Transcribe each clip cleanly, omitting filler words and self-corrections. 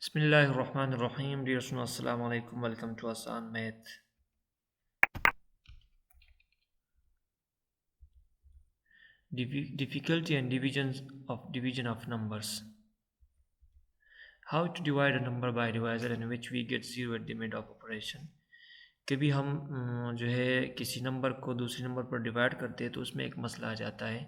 Bismillahirrahmanirrahim. Dear students, Assalamu alaikum. Welcome to Asan Math. Difficulty and division of numbers. How to divide a number by divisor in which we get zero at the mid of operation. कभी हम जो है किसी number को दूसरे number पर divide करते हैं तो उसमें एक मसला आ जाता है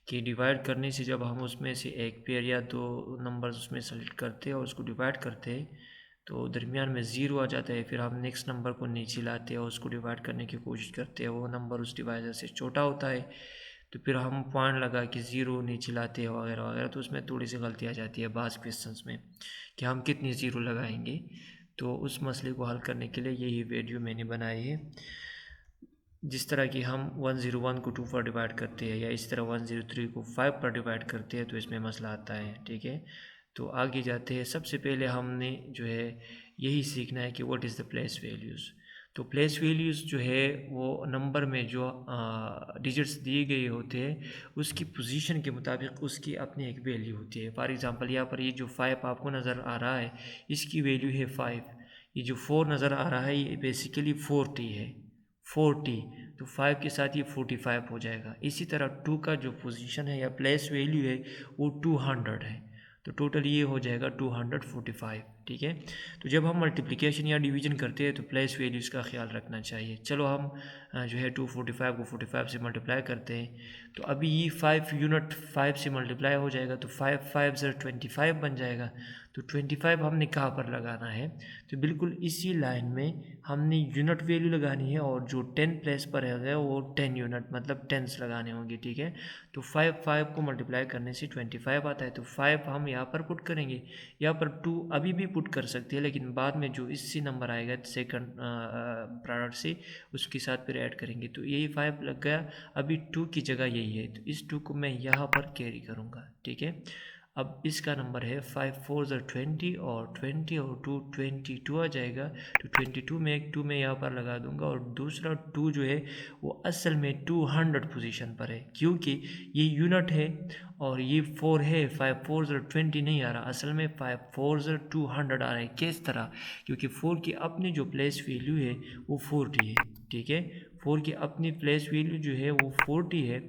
कि डिवाइड करने से जब हम उसमें से एक पेयर या दो नंबर्स उसमें सेलेक्ट करते हैं और उसको डिवाइड करते हैं तो दरमियान में ज़ीरो आ जाता है। फिर हम नेक्स्ट नंबर को नीचे लाते हैं और उसको डिवाइड करने की कोशिश करते हैं, वो नंबर उस डिवाइजर से छोटा होता है तो फिर हम पॉइंट लगा कि ज़ीरो नीचे लाते हैं वगैरह वगैरह। तो उसमें थोड़ी सी गलती आ जाती है बाज़ क्वेश्चंस में कि हम कितनी ज़ीरो लगाएंगे। तो उस मसले को हल करने के लिए यही वीडियो मैंने बनाई है। जिस तरह कि हम 101 को 2 पर डिवाइड करते हैं या इस तरह 103 को 5 पर डिवाइड करते हैं तो इसमें मसला आता है। ठीक है, तो आगे जाते हैं। सबसे पहले हमने जो है यही सीखना है कि what is the place values. तो प्लेस वैल्यूज़ जो है वो नंबर में जो डिजिट्स दिए गए होते हैं उसकी पोजीशन के मुताबिक उसकी अपनी एक वैल्यू होती है। फॉर एग्ज़ाम्पल यहाँ पर ये जो 5 आपको नज़र आ रहा है इसकी वैल्यू है 5। ये जो 4 नज़र आ रहा है ये बेसिकली 40 है, 40। तो 5 के साथ ये 45 हो जाएगा। इसी तरह 2 का जो पोजीशन है या प्लेस वैल्यू है वो 200 है, तो टोटल ये हो जाएगा 245। ठीक है, तो जब हम मल्टीप्लिकेशन या डिवीजन करते हैं तो प्लेस वैल्यूज़ का ख्याल रखना चाहिए। चलो हम जो है 245 को 45 से मल्टीप्लाई करते हैं तो अभी ये 5 यूनिट 5 से मल्टीप्लाई हो जाएगा तो 5 5 ज़र 25 बन जाएगा। तो 25 हमने कहाँ पर लगाना है, तो बिल्कुल इसी लाइन में हमने यूनिट वैल्यू लगानी है और जो 10 प्लेस पर है वो 10 यूनिट मतलब टेंस लगाने होंगे। ठीक है, तो 5 5 को मल्टीप्लाई करने से 25 आता है तो 5 हम यहाँ पर पुट करेंगे। यहाँ पर 2 अभी भी पुट कर सकते हैं लेकिन बाद में जो इससे नंबर आएगा सेकंड प्रोडक्ट से उसके साथ फिर ऐड करेंगे। तो यही 5 लग गया, अभी 2 की जगह यही है तो इस 2 को मैं यहाँ पर कैरी करूँगा। ठीक है, अब इसका नंबर है 5 4 ज़र 20 और 20 और 2 22 आ जाएगा। तो 22 में एक 2 में यहाँ पर लगा दूंगा और दूसरा 2 जो है वो असल में 200 पोजीशन पर है क्योंकि ये यूनिट है और ये 4 है। 5 4 ज़र 20 नहीं आ रहा, असल में 5 4 ज़र 200 आ रहा है। किस तरह, क्योंकि 4 की अपनी जो प्लेस वैल्यू है वो 40 है। ठीक है, 4 की अपनी प्लेस वैल्यू जो है वो 40 है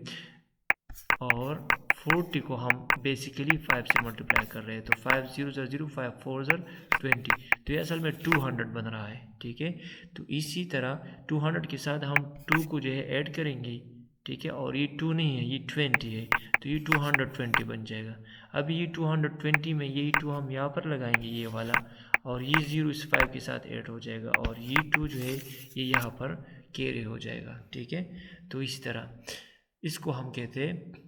और 40 को हम बेसिकली 5 से मल्टीप्लाई कर रहे हैं तो 5 0 ज़र 0 5 4 ज़र 20, तो ये असल में 200 बन रहा है। ठीक है, तो इसी तरह 200 के साथ हम 2 को जो है ऐड करेंगे। ठीक है, और ये 2 नहीं है ये 20 है तो ये 220 बन जाएगा। अब ये 220 में यही 2 हम यहाँ पर लगाएंगे ये वाला और ये 0 इस 5 के साथ ऐड हो जाएगा और ये 2 जो है ये यहाँ पर कैरी हो जाएगा। ठीक है, तो इस तरह इसको हम कहते हैं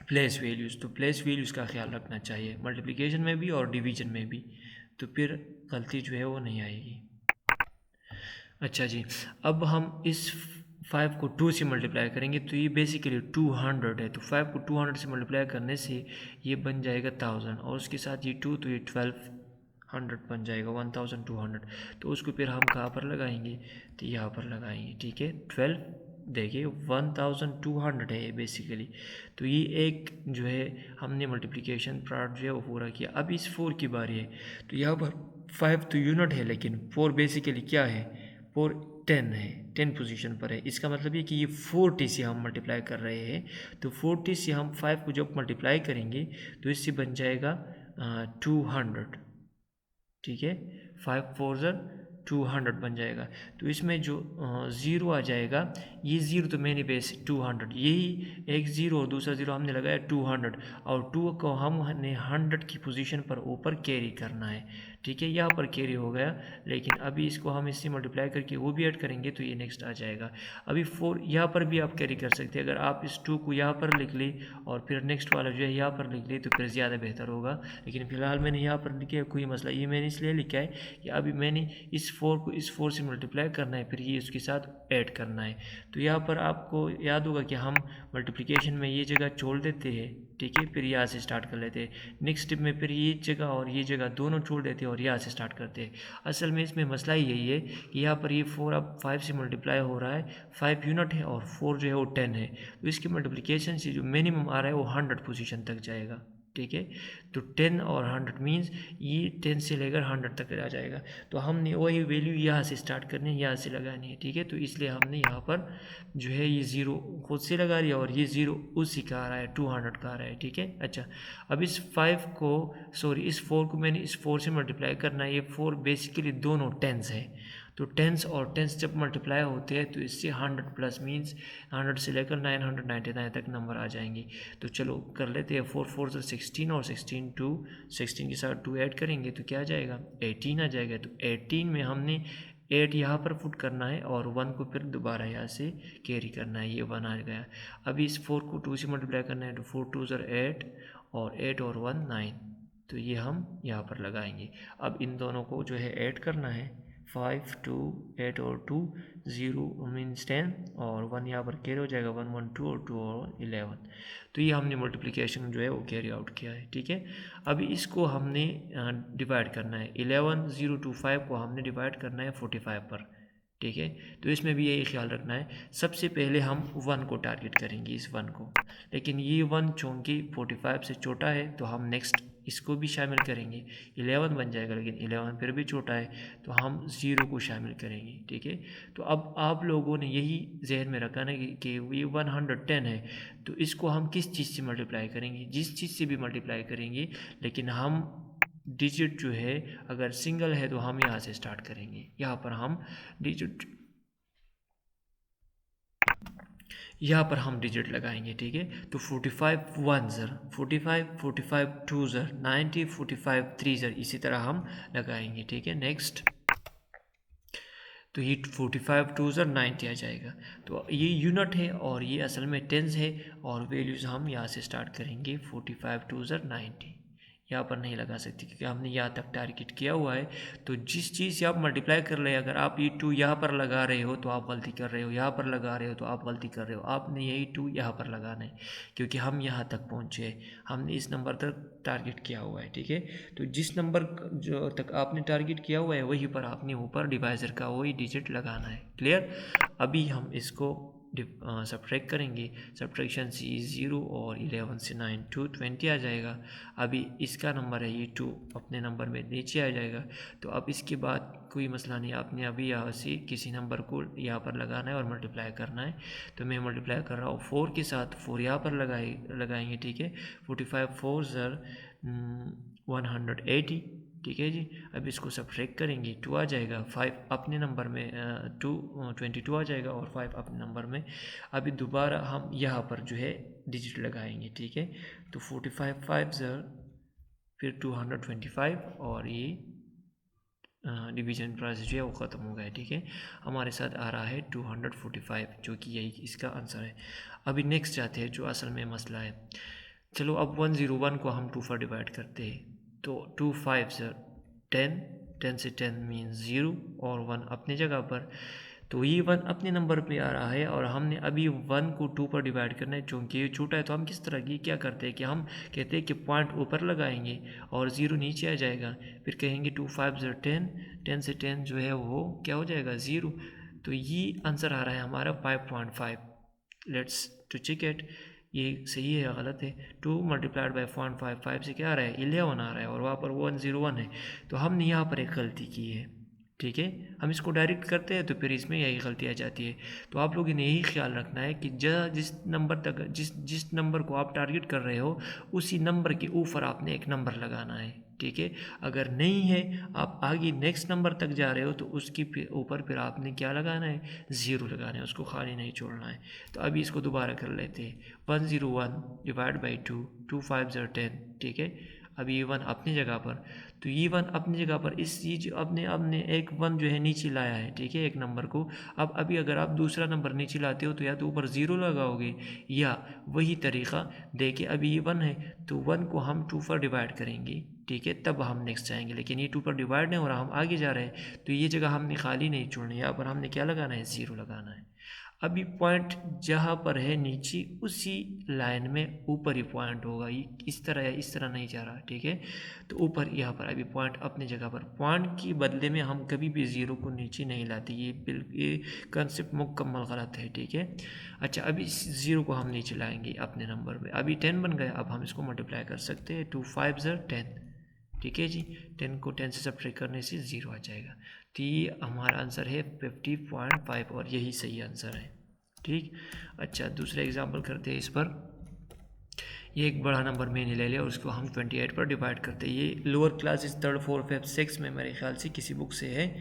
प्लेस वैल्यूज़। तो प्लेस वैल्यूज़ का ख्याल रखना चाहिए मल्टीप्लिकेशन में भी और डिवीजन में भी, तो फिर गलती जो है वो नहीं आएगी। अच्छा जी, अब हम इस 5 को 2 से मल्टीप्लाई करेंगे तो ये बेसिकली 200 है। तो 5 को 200 से मल्टीप्लाई करने से ये बन जाएगा 1000 और उसके साथ ये 2 तो ये 1200 बन जाएगा 1200। तो उसको फिर हम कहाँ पर लगाएंगे, तो यहाँ पर लगाएंगे। ठीक है, 12 देखिए 1200 है बेसिकली। तो ये एक जो है हमने मल्टीप्लिकेशन प्रोडक्ट जो है वो पूरा किया। अब इस 4 की बारी है तो यहाँ पर 5 तो यूनिट है लेकिन 4 बेसिकली क्या है, 4 10 है, 10 पोजीशन पर है। इसका मतलब ये कि ये 40 से हम मल्टीप्लाई कर रहे हैं तो 40 से हम 5 को जब मल्टीप्लाई करेंगे तो इससे बन जाएगा 200। ठीक है, 5 4 ज़र 200 बन जाएगा। तो इसमें जो ज़ीरो आ जाएगा ये ज़ीरो तो मैंने बेस 200, यही एक ज़ीरो और दूसरा ज़ीरो हमने लगाया 200 और 2 को हमने 100 की पोजीशन पर ऊपर कैरी करना है। ठीक है, यहाँ पर कैरी हो गया लेकिन अभी इसको हम इससे मल्टीप्लाई करके वो भी ऐड करेंगे तो ये नेक्स्ट आ जाएगा। अभी 4 यहाँ पर भी आप कैरी कर सकते हैं। अगर आप इस 2 को यहाँ पर लिख ले और फिर नेक्स्ट वाला जो है यहाँ पर लिख ले तो फिर ज़्यादा बेहतर होगा, लेकिन फ़िलहाल मैंने यहाँ पर लिखा है, कोई मसला ये मैंने इसलिए लिखा है कि अभी मैंने इस 4 को इस 4 से मल्टीप्लाई करना है फिर ये उसके साथ ऐड करना है। तो यहाँ पर आपको याद होगा कि हम मल्टीप्लिकेशन में ये जगह छोड़ देते हैं। ठीक है, फिर यहाँ से स्टार्ट कर लेते हैं। नेक्स्ट स्टेप में फिर ये जगह और ये जगह दोनों छोड़ देते हैं और यहाँ से स्टार्ट करते हैं। असल में इसमें मसला ही यही है कि यहाँ पर ये 4 अब 5 से मल्टीप्लाई हो रहा है, 5 यूनिट है और 4 जो है वो 10 है। तो इसकी मल्टीप्लिकेशन से जो मिनिमम आ रहा है वो 100 पोजीशन तक जाएगा। ठीक है। तो 10 और 100 मीन्स ये 10 से लेकर 100 तक आ जाएगा। तो हमने वही वैल्यू यहाँ से स्टार्ट करनी है, यहाँ से लगानी है, ठीक है। तो इसलिए हमने यहाँ पर जो है ये 0 खुद से लगा लिया और ये 0 उसी का आ रहा है, 200 का आ रहा है, ठीक है। अच्छा, अब इस 5 को इस 4 को मैंने इस 4 से मल्टीप्लाई करना है। ये 4 बेसिकली दोनों टेंस है, तो टेंस और टेंस जब मल्टीप्लाई होते हैं तो इससे 100 प्लस मीन्स 100 से लेकर 999 तक नंबर आ जाएंगे। तो चलो कर लेते हैं। 4 4 से 16 और 16 के साथ 2 ऐड करेंगे तो क्या आ जाएगा, 18 आ जाएगा। तो 18 में हमने 8 यहाँ पर पुट करना है और 1 को फिर दोबारा यहाँ से कैरी करना है, ये 1 आ गया। अभी इस 4 को 2 से मल्टीप्लाई करना है तो 4 2 8 और 8 और 1 9, तो ये हम यहाँ पर लगाएंगे। अब इन दोनों को जो है ऐड करना है, 5 2 8 और 2 0 मीन्स 10 और 1 यहाँ पर कैरी हो जाएगा, 1 1 2 और 2 और 11। तो ये हमने मल्टीप्लिकेशन जो है वो कैरी आउट किया है, ठीक है। अभी इसको हमने डिवाइड करना है। 11 0 2 5 को हमने डिवाइड करना है 45 पर, ठीक है। तो इसमें भी यही ख्याल रखना है, सबसे पहले हम 1 को टारगेट करेंगे, इस 1 को। लेकिन ये 1 चूँकि 45 से छोटा है तो हम नेक्स्ट इसको भी शामिल करेंगे, 11 बन जाएगा। लेकिन 11 फिर भी छोटा है तो हम 0 को शामिल करेंगे, ठीक है। तो अब आप लोगों ने यही जहन में रखा ना कि ये 110 है, तो इसको हम किस चीज़ से मल्टीप्लाई करेंगे, जिस चीज़ से भी मल्टीप्लाई करेंगे। लेकिन हम डिजिट जो है अगर सिंगल है तो हम यहाँ से स्टार्ट करेंगे, यहाँ पर हम डिजिट लगाएंगे, ठीक है। तो 45 1 ज़र 45 45 2 ज़र 90 45 3 ज़र, इसी तरह हम लगाएंगे, ठीक है। नेक्स्ट, तो ये 45 2 ज़र 90 आ जाएगा। तो ये यूनिट है और ये असल में टेंस है और वैल्यूज़ हम यहाँ से स्टार्ट करेंगे। 45 2 ज़र 90 यहाँ पर नहीं लगा सकते क्योंकि हमने यहाँ तक टारगेट किया हुआ है। तो जिस चीज़ से आप मल्टीप्लाई कर रहे हैं, अगर आप ये 2 यहाँ पर लगा रहे हो तो आप गलती कर रहे हो, यहाँ पर लगा रहे हो तो आप गलती कर रहे हो। आपने यही 2 यहाँ पर लगाना है क्योंकि हम यहाँ तक पहुँचे हैं, हमने इस नंबर तक टारगेट किया हुआ है, ठीक है। तो जिस नंबर जो तक आपने टारगेट किया हुआ है वहीं पर आपने ऊपर डिवाइज़र का वही डिजिट लगाना है। क्लियर। अभी हम इसको सब्ट्रैक्ट करेंगे। सब्ट्रैक्शन से 0 और 11 से 9 2 20 आ जाएगा। अभी इसका नंबर है ये 2 अपने नंबर में नीचे आ जाएगा। तो अब इसके बाद कोई मसला नहीं, आपने अभी यहाँ से किसी नंबर को यहाँ पर लगाना है और मल्टीप्लाई करना है। तो मैं मल्टीप्लाई कर रहा हूँ 4 के साथ, 4 यहाँ पर लगाएंगे, ठीक है। 45 4 ज़र 180, ठीक है जी। अब इसको सब्ट्रैक्ट करेंगे, 2 आ जाएगा। 5 अपने नंबर में 22 आ जाएगा और 5 अपने नंबर में। अभी दोबारा हम यहाँ पर जो है डिजिट लगाएंगे, ठीक है। तो 45 5 ज़र फिर 225 और ये डिवीजन प्रोसेस जो है वो ख़त्म हो गया, ठीक है। हमारे साथ आ रहा है 245 जो कि यही इसका आंसर है। अभी नेक्स्ट जाते हैं जो असल में मसला है। चलो अब 101 को हम 2 पर डिवाइड करते हैं। तो 2 5 ज़र 10 10 से 10 मीन्स 0 और 1 अपनी जगह पर। तो ये 1 अपने नंबर पे आ रहा है और हमने अभी 1 को 2 पर डिवाइड करना है। चूँकि ये छोटा है तो हम किस तरह की क्या करते हैं कि हम कहते हैं कि पॉइंट ऊपर लगाएंगे और 0 नीचे आ जाएगा। फिर कहेंगे 2 5 ज़र 10 10 से 10 जो है वो क्या हो जाएगा 0। तो ये आंसर आ रहा है हमारा 5.5। लेट्स टू चेक इट, ये सही है या गलत है। 2 मल्टीप्लाइड बाई 0.5, 5 से क्या आ रहा है 11 आ रहा है और वहाँ पर 101 है। तो हमने यहाँ पर एक गलती की है, ठीक है। हम इसको डायरेक्ट करते हैं तो फिर इसमें यही गलती आ जाती है। तो आप लोगों ने यही ख्याल रखना है कि जिस नंबर को आप टारगेट कर रहे हो उसी नंबर के ऊपर आपने एक नंबर लगाना है, ठीक है। अगर नहीं है, आप आगे नेक्स्ट नंबर तक जा रहे हो तो उसके ऊपर फिर आपने क्या लगाना है 0 लगाना है, उसको खाली नहीं छोड़ना है। तो अभी इसको दोबारा कर लेते हैं। 101 डिवाइड बाई 2 2 5 ज़र 10, ठीक है। अब ये 1 अपनी जगह पर, तो ये 1 अपनी जगह पर इस चीज़ आपने एक 1 जो है नीचे लाया है, ठीक है, एक नंबर को। अब अभी अगर आप दूसरा नंबर नीचे लाते हो तो या तो ऊपर 0 लगाओगे या वही तरीक़ा देखिए। अभी ये 1 है तो 1 को हम 2 पर डिवाइड करेंगे, ठीक है, तब हम नेक्स्ट जाएंगे। लेकिन ये 2 पर डिवाइड नहीं हो रहा, हम आगे जा रहे हैं तो ये जगह हमने खाली नहीं छोड़नी, यहाँ पर हमने क्या लगाना है 0 लगाना है। अभी पॉइंट जहाँ पर है नीचे उसी लाइन में ऊपर ही पॉइंट होगा, ये इस तरह या इस तरह नहीं जा रहा, ठीक है। तो ऊपर यहाँ पर अभी पॉइंट अपनी जगह पर, पॉइंट के बदले में हम कभी भी ज़ीरो को नीचे नहीं लाते, ये कंसेप्ट मुकम्मल गलत है, ठीक है। अच्छा, अभी इस ज़ीरो को हम नीचे लाएंगे अपने नंबर पे। अभी 10 बन गया, अब हम इसको मल्टीप्लाई कर सकते हैं, 2 5 10, ठीक है जी। 10 को 10 से सब्ट्रैक्ट करने से 0 आ जाएगा। तो ये हमारा आंसर है 50.5 और यही सही आंसर है, ठीक। अच्छा, दूसरा एग्जांपल करते हैं इस पर। ये एक बड़ा नंबर मैंने ले लिया और उसको हम 28 पर डिवाइड करते हैं। ये lower classes 3rd 4th 5th 6th में मेरे ख्याल से किसी बुक से है,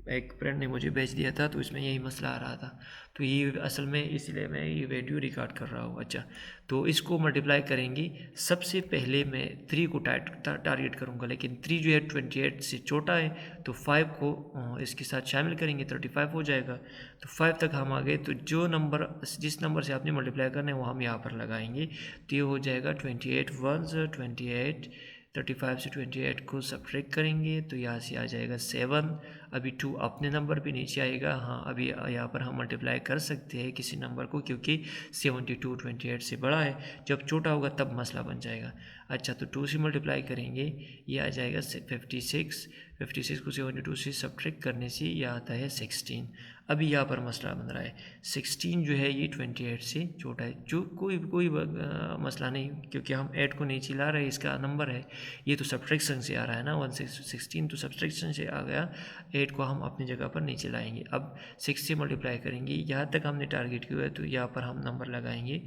एक फ्रेंड ने मुझे भेज दिया था, तो इसमें यही मसला आ रहा था। तो ये असल में इसलिए मैं ये वीडियो रिकॉर्ड कर रहा हूँ। अच्छा, तो इसको मल्टीप्लाई करेंगे। सबसे पहले मैं 3 को टारगेट करूँगा, लेकिन 3 जो है 28 से छोटा है, तो 5 को इसके साथ शामिल करेंगे, 35 हो जाएगा। तो 5 तक हम आ गए। तो जो नंबर, जिस नंबर से आपने मल्टीप्लाई करना है वो हम यहाँ पर लगाएंगे। तो ये हो जाएगा 28 1 28, 35 से 28 को सब्ट्रैक्ट करेंगे तो यहाँ से आ जाएगा 7। अभी 2 अपने नंबर पे नीचे आएगा। हाँ, अभी यहाँ पर हम मल्टीप्लाई कर सकते हैं किसी नंबर को, क्योंकि 72 28 से बड़ा है, जब छोटा होगा तब मसला बन जाएगा। अच्छा, तो 2 से मल्टीप्लाई करेंगे, ये आ जाएगा 56। 56 को 72 से सब्ट्रैक्ट करने से यह आता है 16। अभी यहाँ पर मसला बन रहा है, 16 जो है ये 28 से छोटा है, जो कोई मसला नहीं, क्योंकि हम 8 को नीचे ला रहे हैं, इसका नंबर है। ये तो सब्ट्रैक्शन से आ रहा है ना, 16 तो सब्ट्रैक्शन से आ गया, 8 को हम अपनी जगह पर नीचे लाएंगे। अब 6 से मल्टीप्लाई करेंगे, यहाँ तक हमने टारगेट किया है, तो यहाँ पर हम नंबर लगाएंगे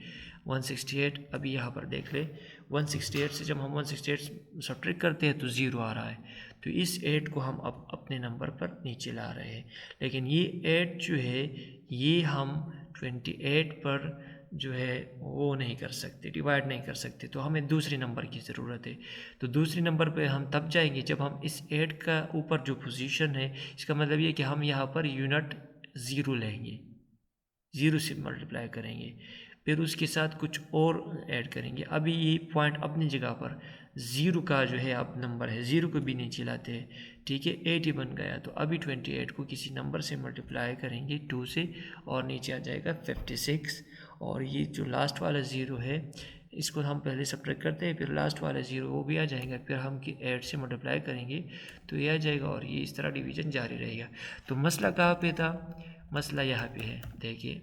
168। अभी यहाँ पर देख ले, 168 से जब हम 168 सब्ट्रैक्ट करते हैं तो 0 आ रहा है, तो इस 8 को हम अब अपने नंबर पर नीचे ला रहे हैं। लेकिन ये 8 जो है ये हम 28 पर जो है वो नहीं कर सकते, डिवाइड नहीं कर सकते, तो हमें दूसरे नंबर की ज़रूरत है। तो दूसरे नंबर पे हम तब जाएंगे जब हम इस 8 का ऊपर जो पोजीशन है, इसका मतलब ये कि हम यहाँ पर यूनिट 0 लेंगे, 0 से मल्टीप्लाई करेंगे, फिर उसके साथ कुछ और ऐड करेंगे। अभी ये पॉइंट अपनी जगह पर 0 का जो है अब नंबर है, 0 को भी नीचे लाते हैं, ठीक है। 80 बन गया, तो अभी 28 को किसी नंबर से मल्टीप्लाई करेंगे 2 से, और नीचे आ जाएगा 56। और ये जो लास्ट वाला 0 है इसको हम पहले सब्ट्रैक्ट करते हैं, फिर लास्ट वाला 0 वो भी आ जाएगा, फिर हम 8 से मल्टीप्लाई करेंगे तो ये आ जाएगा, और ये इस तरह डिवीज़न जारी रहेगा। तो मसला कहाँ पे था? मसला यहाँ पे है, देखिए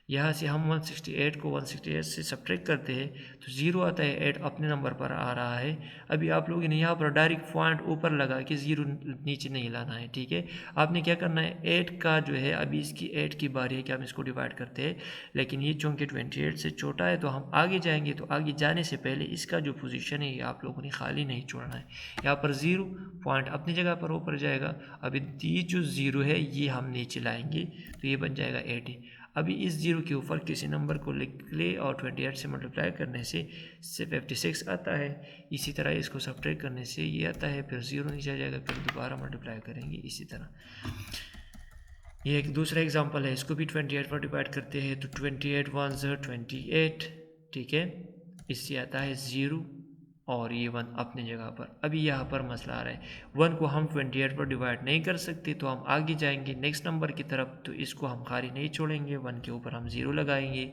यहाँ से हम 168 को 168 से सब्ट्रैक्ट करते हैं तो 0 आता है, 8 अपने नंबर पर आ रहा है। अभी आप लोगों ने यहाँ पर डायरेक्ट पॉइंट ऊपर लगा के 0 नीचे नहीं लाना है, ठीक है। आपने क्या करना है, 8 का जो है अभी इसकी 8 की बारी है कि हम इसको डिवाइड करते हैं, लेकिन ये चूँकि 28 से छोटा है तो हम आगे जाएंगे। तो आगे जाने से पहले इसका जो पोजीशन है ये आप लोगों ने खाली नहीं छोड़ना है। यहाँ पर 0 पॉइंट अपनी जगह पर ऊपर जाएगा, अभी ये जो 0 है ये हम नीचे लाएंगे तो ये बन जाएगा 80। अभी इस 0 के ऊपर किसी नंबर को लिख ले और 28 से मल्टीप्लाई करने से 56 आता है। इसी तरह इसको सब्ट्रैक्ट करने से ये आता है, फिर 0 नीचे आ जाएगा, फिर दोबारा मल्टीप्लाई करेंगे इसी तरह। ये एक दूसरा एग्जांपल है, इसको भी 28 पर डिवाइड करते हैं तो 28 1 28, ठीक है। इससे आता है 0 और ये 1 अपनी जगह पर। अभी यहाँ पर मसला आ रहा है, 1 को हम 28 पर डिवाइड नहीं कर सकते, तो हम आगे जाएंगे नेक्स्ट नंबर की तरफ, तो इसको हम खाली नहीं छोड़ेंगे, 1 के ऊपर हम 0 लगाएंगे,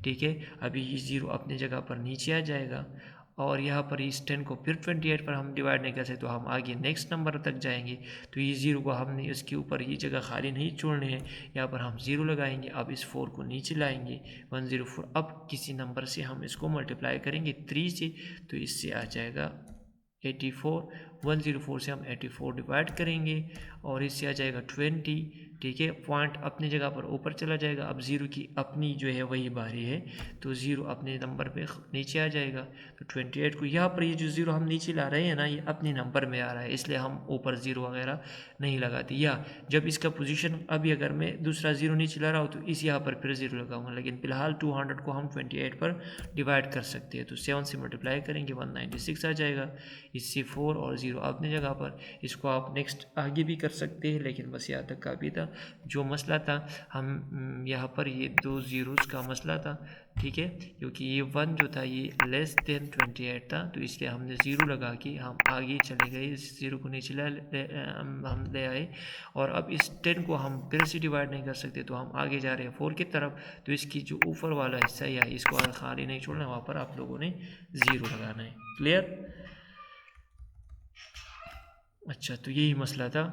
ठीक है। अभी ये 0 अपनी जगह पर नीचे आ जाएगा, और यहाँ पर इस 10 को फिर 28 पर हम डिवाइड नहीं कर सकते, तो हम आगे नेक्स्ट नंबर तक जाएंगे। तो ये 0 को हमने इसके ऊपर ये जगह खाली नहीं छोड़नी है, यहाँ पर हम 0 लगाएंगे। अब इस 4 को नीचे लाएंगे 104। अब किसी नंबर से हम इसको मल्टीप्लाई करेंगे 3 से, तो इससे आ जाएगा 84। 104 से हम 84 डिवाइड करेंगे और इससे आ जाएगा 20, ठीक है। पॉइंट अपनी जगह पर ऊपर चला जाएगा, अब 0 की अपनी जो है वही बारी है, तो 0 अपने नंबर पे नीचे आ जाएगा। तो 28 को यहाँ पर ये जो 0 हम नीचे ला रहे हैं ना, ये अपने नंबर में आ रहा है, इसलिए हम ऊपर 0 वगैरह नहीं लगाते। या जब इसका पोजीशन, अभी अगर मैं दूसरा 0 नीचे ला रहा हूँ तो इस यहाँ पर फिर 0 लगाऊंगा, लेकिन फिलहाल 200 को हम 28 पर डिवाइड कर सकते हैं। तो 7 से मल्टीप्लाई करेंगे 196 आ जाएगा। इससे 4 और 0 अपनी जगह पर। इसको आप नेक्स्ट आगे भी कर सकते हैं, लेकिन बस यहाँ तक काफ़ी था। जो मसला था हम यहाँ पर ये 2 ज़ीरोज़ का मसला था, ठीक है, क्योंकि ये 1 जो था ये लेस देन 28 था, तो इसलिए हमने ज़ीरो लगा के हम आगे चले गए, इस ज़ीरो को नीचे हम ले आए। और अब इस 10 को हम फिर से डिवाइड नहीं कर सकते, तो हम आगे जा रहे हैं 4 की तरफ। तो इसकी जो ऊपर वाला हिस्सा है इसको खाली नहीं छोड़ना, वहाँ पर आप लोगों ने ज़ीरो लगाना है। क्लियर? अच्छा, तो यही मसला था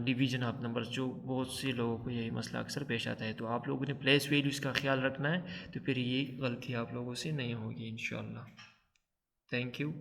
डिवीज़न ऑफ नंबर्स, जो बहुत से लोगों को यही मसला अक्सर पेश आता है। तो आप लोगों ने प्लेस वैल्यूज़ का ख्याल रखना है, तो फिर ये गलती आप लोगों से नहीं होगी इंशाल्लाह। Thank you.